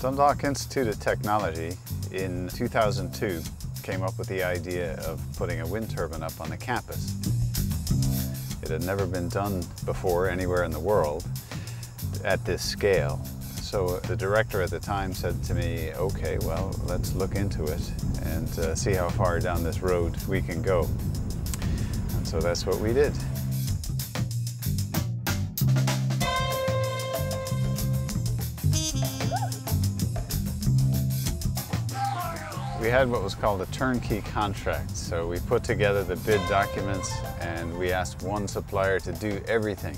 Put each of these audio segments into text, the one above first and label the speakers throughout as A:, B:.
A: Dundalk Institute of Technology in 2002 came up with the idea of putting a wind turbine up on the campus. It had never been done before anywhere in the world at this scale. So the director at the time said to me, okay, well, let's look into it and see how far down this road we can go. And so that's what we did. We had what was called a turnkey contract. So we put together the bid documents and we asked one supplier to do everything.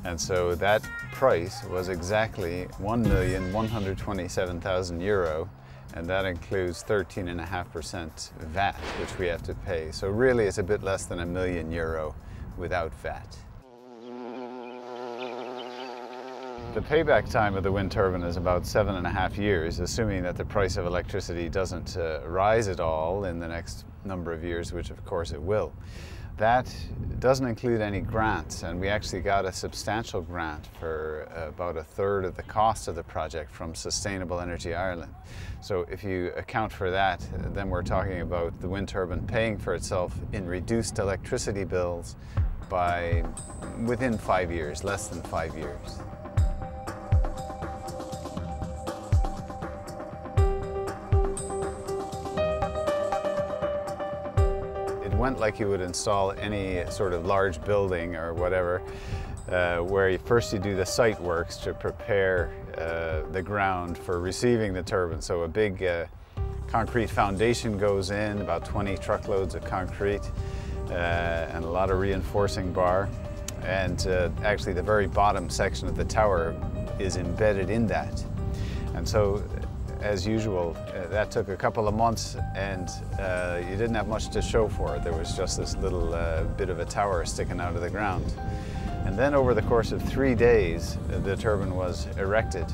A: And so that price was exactly €1,127,000, and that includes 13.5% VAT, which we have to pay. So really it's a bit less than €1,000,000 without VAT. The payback time of the wind turbine is about 7.5 years, assuming that the price of electricity doesn't rise at all in the next number of years, which of course it will. That doesn't include any grants, and we actually got a substantial grant for about 1/3 of the cost of the project from Sustainable Energy Ireland. So if you account for that, then we're talking about the wind turbine paying for itself in reduced electricity bills by within 5 years, less than 5 years. Went like you would install any sort of large building or whatever, where first you do the site works to prepare the ground for receiving the turbine. So a big concrete foundation goes in, about 20 truckloads of concrete, and a lot of reinforcing bar. And actually the very bottom section of the tower is embedded in that. And so, as usual, that took a couple of months, and you didn't have much to show for it. There was just this little bit of a tower sticking out of the ground. And then over the course of 3 days, the turbine was erected.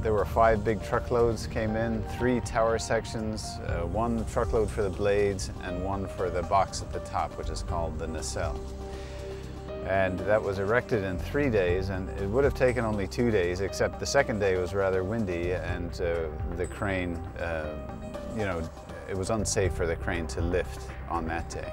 A: There were 5 big truckloads came in, 3 tower sections, 1 truckload for the blades and 1 for the box at the top, which is called the nacelle. And that was erected in 3 days, and it would have taken only 2 days, except the second day was rather windy, and the crane, it was unsafe for the crane to lift on that day.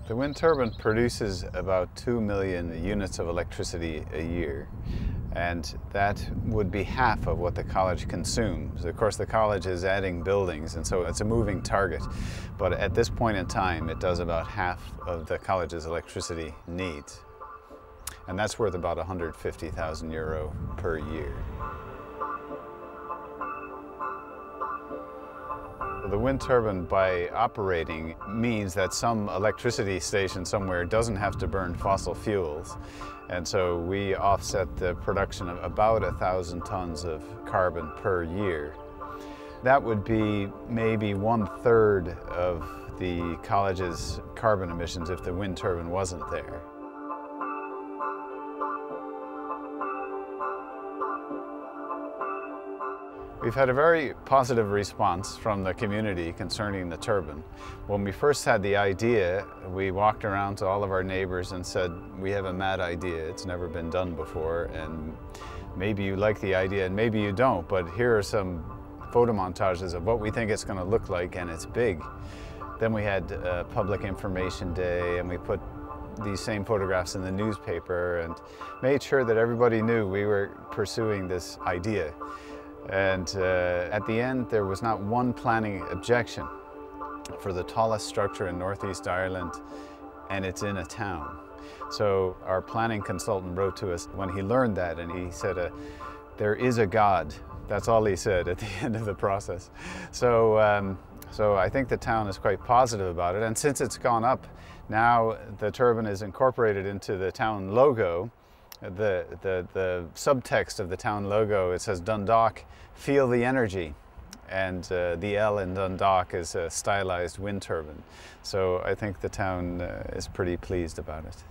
A: The wind turbine produces about 2 million units of electricity a year. And that would be half of what the college consumes. Of course, the college is adding buildings, and so it's a moving target. But at this point in time, it does about half of the college's electricity needs. And that's worth about €150,000 per year. The wind turbine, by operating, means that some electricity station somewhere doesn't have to burn fossil fuels. And so we offset the production of about 1,000 tons of carbon per year. That would be maybe 1/3 of the college's carbon emissions if the wind turbine wasn't there. We've had a very positive response from the community concerning the turbine. When we first had the idea, we walked around to all of our neighbors and said, we have a mad idea, it's never been done before, and maybe you like the idea and maybe you don't, but here are some photo montages of what we think it's going to look like, and it's big. Then we had a public information day, and we put these same photographs in the newspaper and made sure that everybody knew we were pursuing this idea. And at the end, there was not one planning objection for the tallest structure in Northeast Ireland, and it's in a town. So our planning consultant wrote to us when he learned that, and he said, there is a God. That's all he said at the end of the process. So I think the town is quite positive about it, and since it's gone up, now the turbine is incorporated into the town logo. The subtext of the town logo, it says Dundalk, feel the energy, and the L in Dundalk is a stylized wind turbine. So I think the town is pretty pleased about it.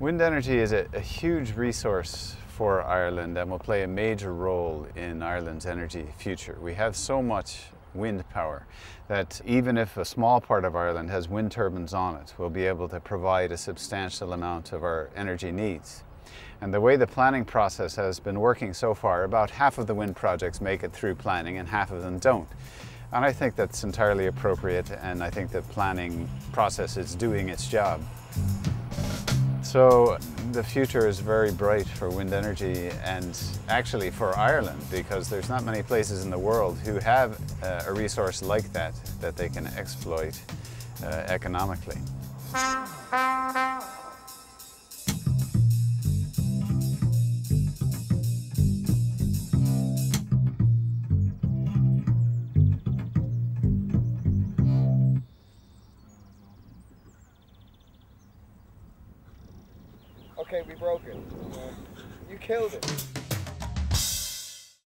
A: Wind energy is a huge resource for Ireland and will play a major role in Ireland's energy future. We have so much wind power, that even if a small part of Ireland has wind turbines on it, we'll be able to provide a substantial amount of our energy needs. And the way the planning process has been working so far, about half of the wind projects make it through planning and half of them don't. And I think that's entirely appropriate, and I think the planning process is doing its job. So the future is very bright for wind energy, and actually for Ireland, because there's not many places in the world who have a resource like that they can exploit economically.
B: Okay, we broke it. You killed it.